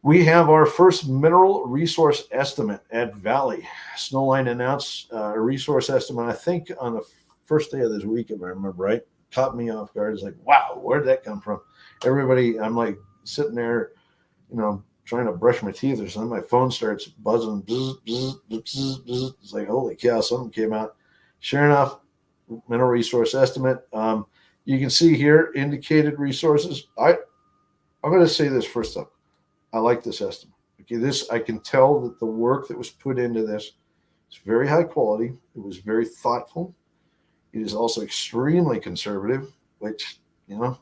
We have our first mineral resource estimate at Valley. Snowline announced a resource estimate, I think, on the first day of this week, if I remember right. Caught me off guard. It's like, wow, where did that come from? Everybody, I'm like sitting there, trying to brush my teeth or something. My phone starts buzzing. Bzz, bzz, bzz, bzz. It's like, holy cow, something came out. Sure enough, mineral resource estimate. You can see here indicated resources. I'm going to say this first up. I like this estimate. Okay, this I can tell that the work that was put into this is very high quality. It was very thoughtful. It is also extremely conservative, which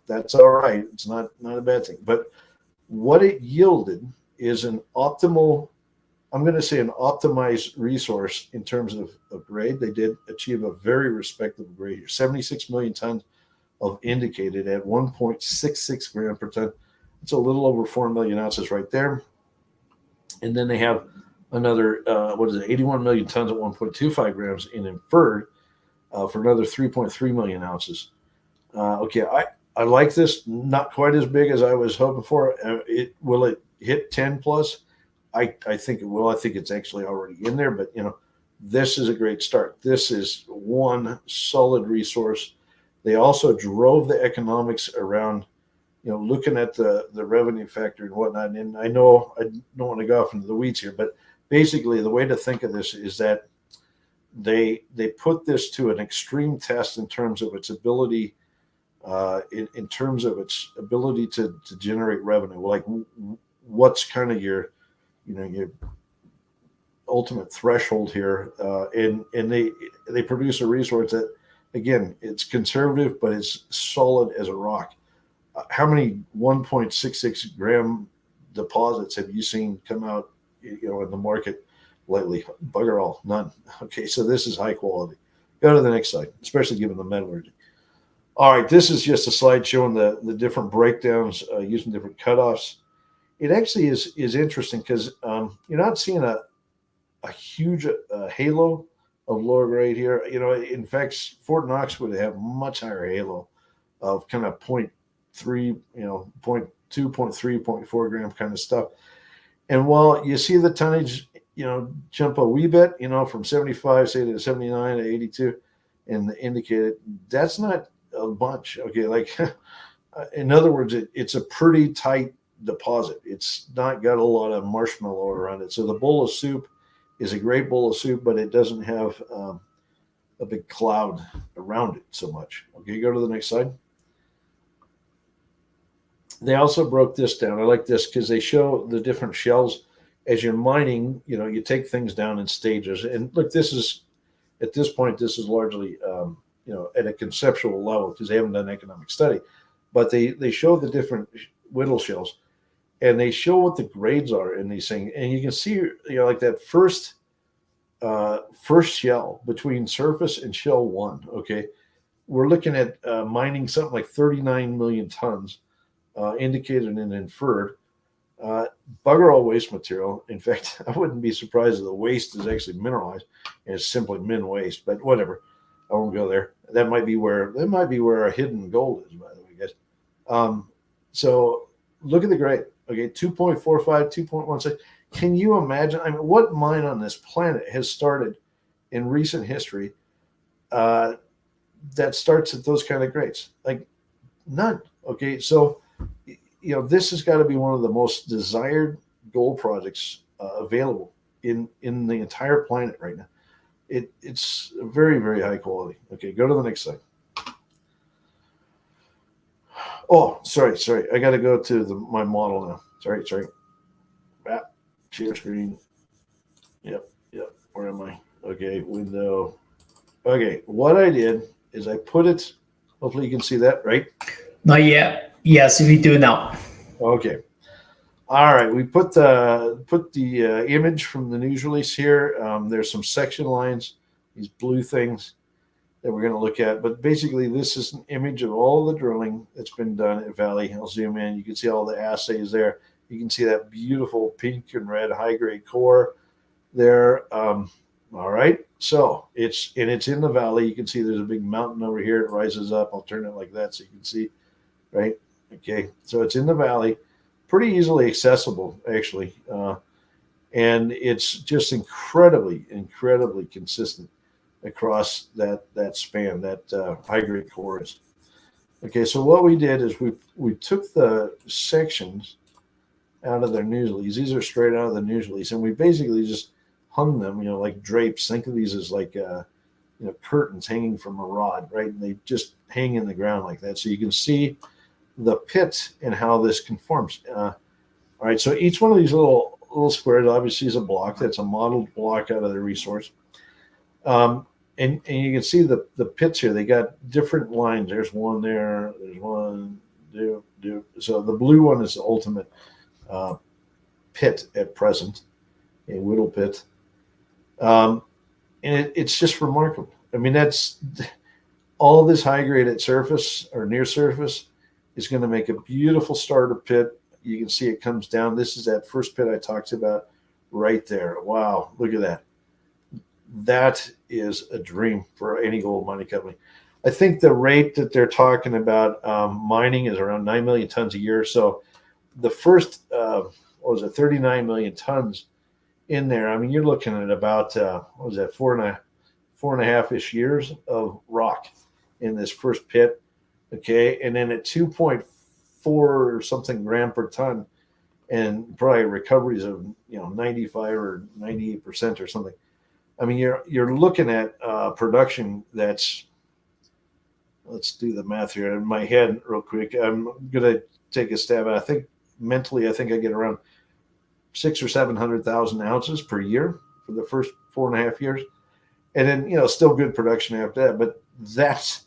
that's all right. It's not a bad thing. But what it yielded is an optimal, I'm going to say an optimized resource in terms of grade. They did achieve a very respectable grade here. 76 million tons of indicated at 1.66 gram per ton. It's a little over 4 million ounces right there. And then they have another, 81 million tons at 1.25 grams in inferred for another 3.3 million ounces. Okay, I like this. Not quite as big as I was hoping for. Will it hit 10 plus? I think it will. I think it's actually already in there. But, this is a great start. This is one solid resource. They also drove the economics around looking at the revenue factor and whatnot. And I know I don't want to go off into the weeds here, but basically the way to think of this is that they put this to an extreme test in terms of its ability, in terms of its ability to generate revenue. Like what's kind of your ultimate threshold here, and they produce a resource that, again, it's conservative, but it's solid as a rock. How many 1.66 gram deposits have you seen come out, in the market lately? Bugger all, none. Okay, so this is high quality. Go to the next slide, especially given the metallurgy. All right, this is just a slide showing the different breakdowns using different cutoffs. It actually is interesting because you're not seeing a huge halo of lower grade here. In fact, Fort Knox would have much higher halo of kind of 0.3, 0.2, 0.3, 0.4 gram kind of stuff. And while you see the tonnage, jump a wee bit, from 75, say, to 79 to 82 and the indicated, that's not a bunch. Okay. Like, in other words, it's a pretty tight deposit. It's not got a lot of marshmallow around it. So the bowl of soup is a great bowl of soup, but it doesn't have a big cloud around it so much. Okay, go to the next slide. They also broke this down. I like this because they show the different shells as you're mining. You take things down in stages. And look, this is, at this point, this is largely, at a conceptual level because they haven't done economic study. But they show the different Whittle shells, and they show what the grades are in these things. And you can see, like that first shell between surface and shell one. Okay, we're looking at mining something like 39 million tons, indicated and inferred. Bugger all waste material. In fact, I wouldn't be surprised if the waste is actually mineralized and it's simply min waste. But whatever, I won't go there. That might be where our hidden gold is, by the way, guys. So look at the grade. Okay, 2.45, 2.16. Can you imagine? I mean, what mine on this planet has started in recent history that starts at those kind of grades? Like, none. Okay, so this has got to be one of the most desired gold projects available in the entire planet right now. It's very, very high quality. Okay, go to the next slide. Oh, sorry. I got to go to my model now. Sorry. Share screen. Yep. Where am I? Okay, window. Okay, what I did is I put it. Hopefully you can see that, right? Not yet. Yes, we do now. Okay. All right. We put the image from the news release here. There's some section lines, these blue things that we're going to look at. But basically, this is an image of all the drilling that's been done at Valley. I'll zoom in. You can see all the assays there. You can see that beautiful pink and red high-grade core there. All right. So it's in the valley. You can see there's a big mountain over here. It rises up. I'll turn it like that so you can see, right? Okay. So it's in the valley. pretty easily accessible, actually. And it's just incredibly consistent across that span, that high grade core is. Okay, so what we did is we took the sections out of their newsleys. These are straight out of the newsleys, and we basically just hung them, like drapes. Think of these as like curtains hanging from a rod, right? And they just hang in the ground like that, so you can see the pit and how this conforms. All right, so each one of these little squares obviously is a block. That's a modeled block out of the resource. And you can see the pits here. They got different lines. There's one there. There's one. So the blue one is the ultimate pit at present, a Whittle pit. And it's just remarkable. I mean, that's all this high grade at surface or near surface is going to make a beautiful starter pit. You can see it comes down. This is that first pit I talked about right there. Wow, look at that. That is a dream for any gold mining company. I think the rate that they're talking about mining is around 9 million tons a year. So the first, 39 million tons in there. I mean, you're looking at about, 4.5-ish years of rock in this first pit. Okay. And then at 2.4 or something gram per ton and probably recoveries of, 95 or 98% or something. I mean, you're looking at production that's, let's do the math here in my head real quick. I'm going to take a stab at it. I think mentally, I get around 600,000 or 700,000 ounces per year for the first 4.5 years. And then, still good production after that. But that's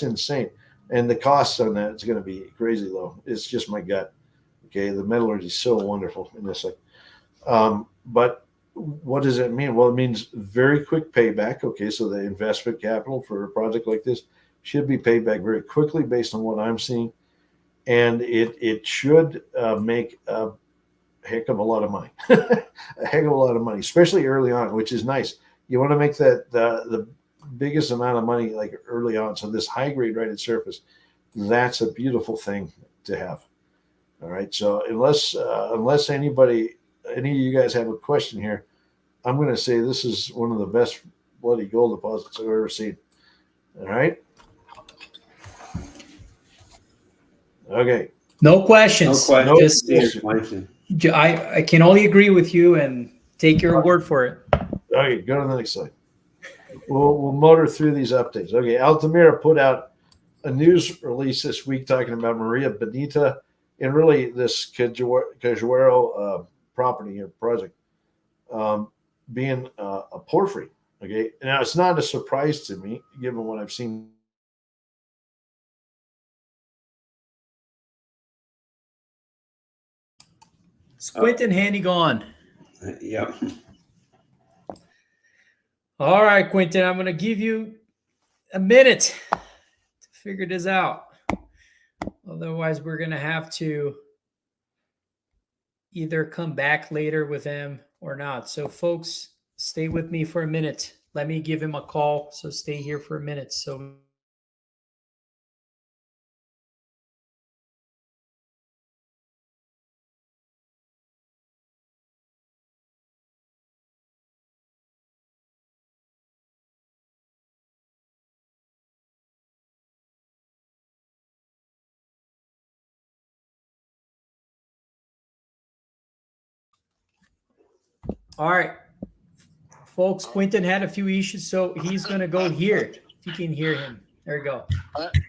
insane. And the cost on that is going to be crazy low. It's just my gut. Okay. The metallurgy is so wonderful in this thing. But what does it mean? Well, it means very quick payback. Okay, so the investment capital for a project like this should be paid back very quickly based on what I'm seeing, and it should make a heck of a lot of money, a heck of a lot of money, especially early on, which is nice. You want to make that the biggest amount of money like early on. So this high grade right at surface, that's a beautiful thing to have. All right, so unless any of you guys have a question here, I'm going to say this is one of the best bloody gold deposits I've ever seen. All right. Okay. No questions. No question. I can only agree with you and take your word for it. Okay, go to the next slide. We'll motor through these updates. Okay, Altamira put out a news release this week talking about Maria Bonita and really this Cajuero property or project being a porphyry. Okay, now it's not a surprise to me given what I've seen. Is Quinton Hennigh gone? Yep. All right, Quinton, I'm going to give you a minute to figure this out. Otherwise, we're going to have to either come back later with him or not. So, folks, stay with me for a minute. Let me give him a call. So stay here for a minute. So all right, folks, Quinton had a few issues, so he's going to go here. If you can hear him. There you go.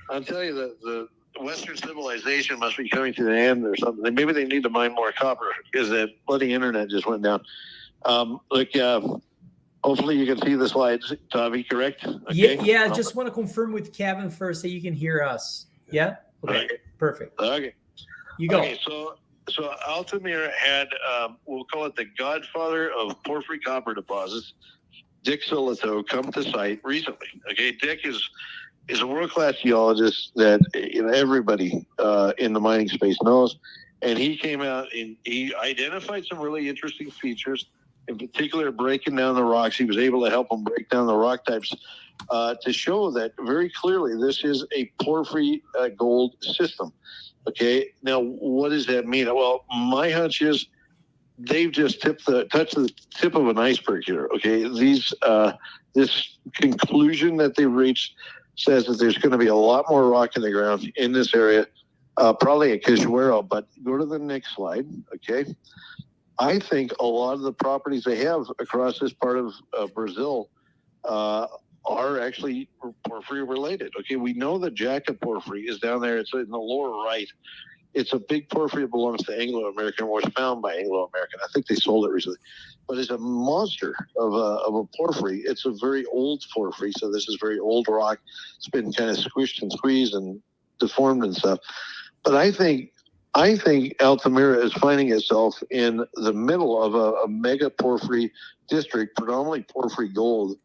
I'll tell you that the Western civilization must be coming to the end or something. Maybe they need to mine more copper because that bloody internet just went down. Hopefully you can see the slides, Tavi, correct? Okay. Yeah. Just want to confirm with Kevin first that you can hear us. Yeah? Okay. Perfect. Okay. You go. Okay, so Altamira had, we'll call it the godfather of porphyry copper deposits, Dick Silito, come to site recently. Okay, Dick is a world-class geologist that everybody in the mining space knows, and he came out and he identified some really interesting features. In particular, breaking down the rocks. He was able to help them break down the rock types to show that very clearly this is a porphyry gold system. Okay, now what does that mean? Well, my hunch is they've just touched the tip of an iceberg here. Okay, this conclusion that they've reached says that there's going to be a lot more rock in the ground in this area, probably at Cachoeiro. But go to the next slide. Okay, I think a lot of the properties they have across this part of Brazil are actually porphyry related. Okay, we know the Jaca porphyry is down there. It's in the lower right. It's a big porphyry that belongs to Anglo-American, was found by Anglo-American. I think they sold it recently. But it's a monster of a porphyry. It's a very old porphyry, so this is very old rock. It's been kind of squished and squeezed and deformed and stuff. But I think Altamira is finding itself in the middle of a mega porphyry district, predominantly porphyry gold,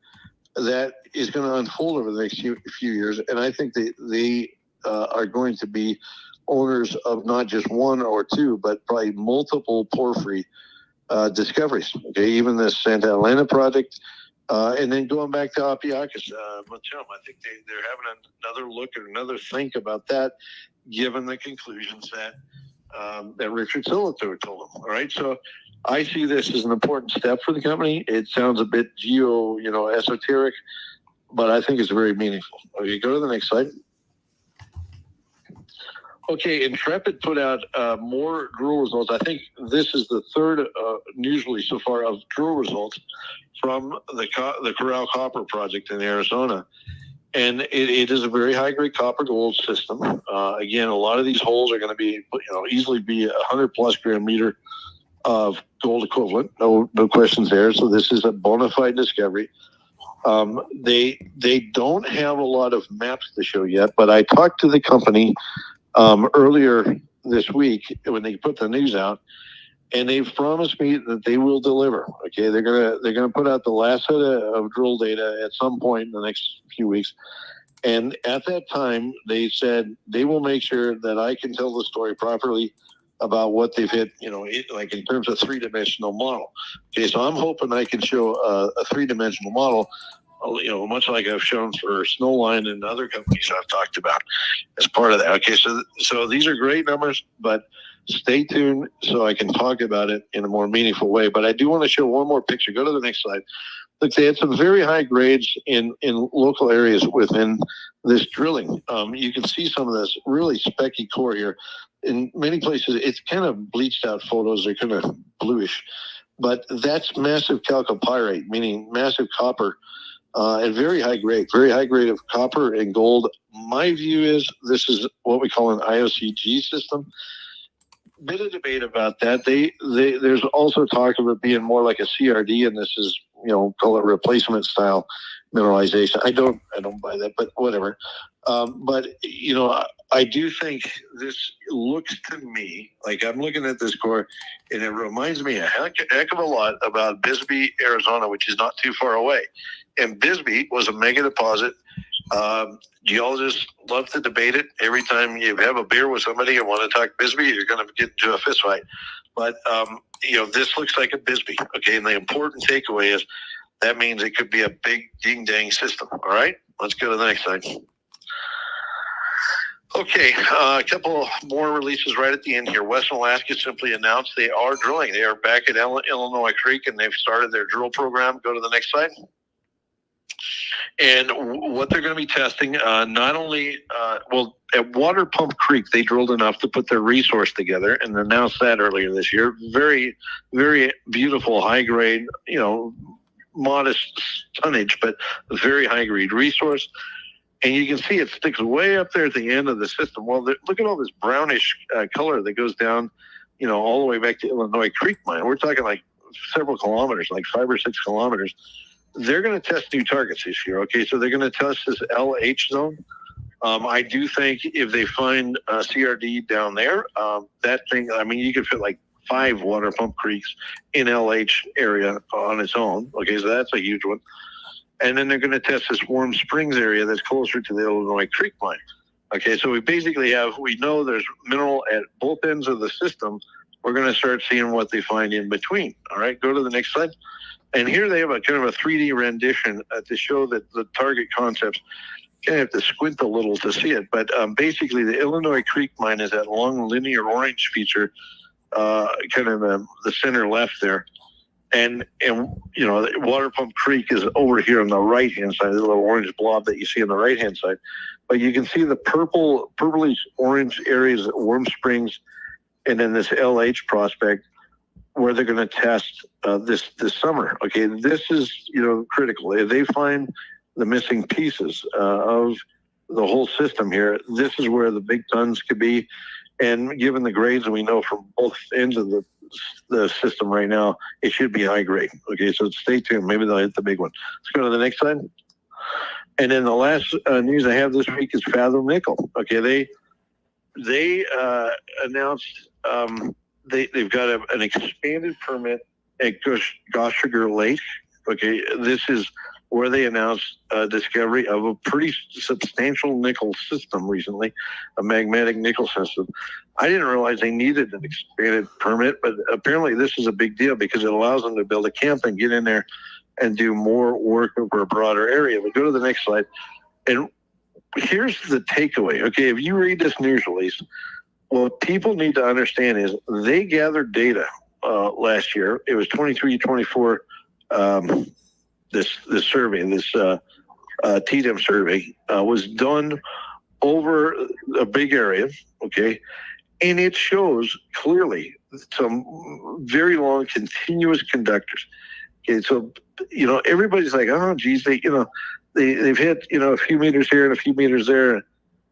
that is going to unfold over the next few years. And I think they are going to be owners of not just one or two, but probably multiple porphyry discoveries. Okay, even this Santa Elena project, and then going back to Apiacus, I think they're having another look or another think about that, given the conclusions that Richard Sillitoe told them. All right, so I see this as an important step for the company. It sounds a bit esoteric, but I think it's very meaningful. Okay, go to the next slide. Okay, Intrepid put out more drill results. I think this is the third usually so far of drill results from the Corral Copper project in Arizona. And it is a very high-grade copper gold system. Again, a lot of these holes are going to be, easily be 100 plus gram meter of gold equivalent. No questions there. So this is a bona fide discovery. They don't have a lot of maps to show yet, but I talked to the company earlier this week when they put the news out, and they've promised me that they will deliver. Okay, they're gonna put out the last set of drill data at some point in the next few weeks, and at that time they said they will make sure that I can tell the story properly about what they've hit, like in terms of three-dimensional model. Okay, so I'm hoping I can show a three-dimensional model, much like I've shown for Snowline and other companies I've talked about as part of that. Okay, so these are great numbers, but stay tuned so I can talk about it in a more meaningful way. But I do want to show one more picture. Go to the next slide. Look, they had some very high grades in local areas within this drilling. You can see some of this really specky core here. In many places, it's kind of bleached out photos. They're kind of bluish. But that's massive chalcopyrite, meaning massive copper, and very high grade of copper and gold. My view is this is what we call an IOCG system. Bit of debate about that. There's also talk of it being more like a CRD, and this is call it replacement style mineralization. I don't buy that, but whatever. But I do think this looks to me like I'm looking at this core, and it reminds me a heck of a lot about Bisbee, Arizona, which is not too far away. And Bisbee was a mega deposit. Geologists love to debate it. Every time you have a beer with somebody and want to talk Bisbee, you're going to get into a fist fight. But, this looks like a Bisbee. Okay, and the important takeaway is that means it could be a big ding-dang system. All right, let's go to the next slide. Okay, a couple more releases right at the end here. Western Alaska simply announced they are drilling. They are back at Illinois Creek, and they've started their drill program. Go to the next slide. And what they're going to be testing, not only, at Water Pump Creek, they drilled enough to put their resource together and announced that earlier this year. Very, very beautiful, high grade, modest tonnage, but very high grade resource. And you can see it sticks way up there at the end of the system. Well, look at all this brownish color that goes down, all the way back to Illinois Creek mine. We're talking like several kilometers, like 5 or 6 kilometers. They're going to test new targets this year. Okay, so they're going to test this LH zone. I do think if they find CRD down there, that thing, you could fit like 5 water pump creeks in LH area on its own. Okay, so that's a huge one. And then they're going to test this Warm Springs area that's closer to the Illinois Creek mine. Okay, so we know there's mineral at both ends of the system. We're going to start seeing what they find in between. All right, go to the next slide. And here they have a kind of a 3D rendition to show that the target concepts. kind of have to squint a little to see it. But basically, the Illinois Creek mine is that long linear orange feature, kind of the center left there. And you know, Water Pump Creek is over here on the right hand side, the little orange blob that you see on the right hand side. But you can see the purplish orange areas at Warm Springs, and then this LH prospect where they're going to test this summer. Okay, this is, you know, critical. If they find the missing pieces of the whole system here, this is where the big tons could be. And given the grades that we know from both ends of the system right now, it should be high grade. Okay, so stay tuned. Maybe they'll hit the big one. Let's go to the next slide. And then the last news I have this week is Fathom Nickel. Okay, they announced they've got an expanded permit at Gossager Lake. Okay, this is where they announced discovery of a pretty substantial nickel system recently, a magmatic nickel system. I didn't realize they needed an expanded permit, but apparently this is a big deal because it allows them to build a camp and get in there and do more work over a broader area. But go to the next slide. And here's the takeaway. Okay, if you read this news release, what people need to understand is they gathered data last year. It was 23, 24, this survey, this TDEM survey was done over a big area, okay? And it shows clearly some very long continuous conductors. Okay, so, you know, everybody's like, oh, geez, they've hit, you know, a few meters here and a few meters there.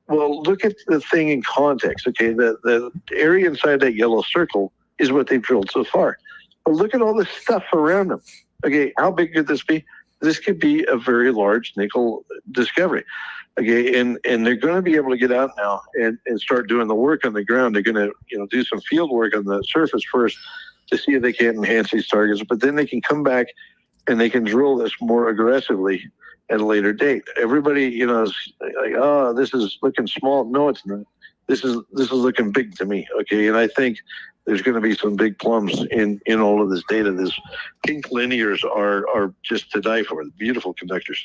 Well, look at the thing in context, okay? The area inside that yellow circle is what they've drilled so far. But look at all this stuff around them. Okay, how big could this be? This could be a very large nickel discovery. Okay, and they're going to be able to get out now and start doing the work on the ground. They're going to, you know, do some field work on the surface first to see if they can enhance these targets, but then they can come back and they can drill this more aggressively at a later date. Everybody, you know, is like, oh, this is looking small. No, it's not. This is looking big to me. Okay, and I think there's going to be some big plums in all of this data. These pink linears are just to die for. Beautiful conductors.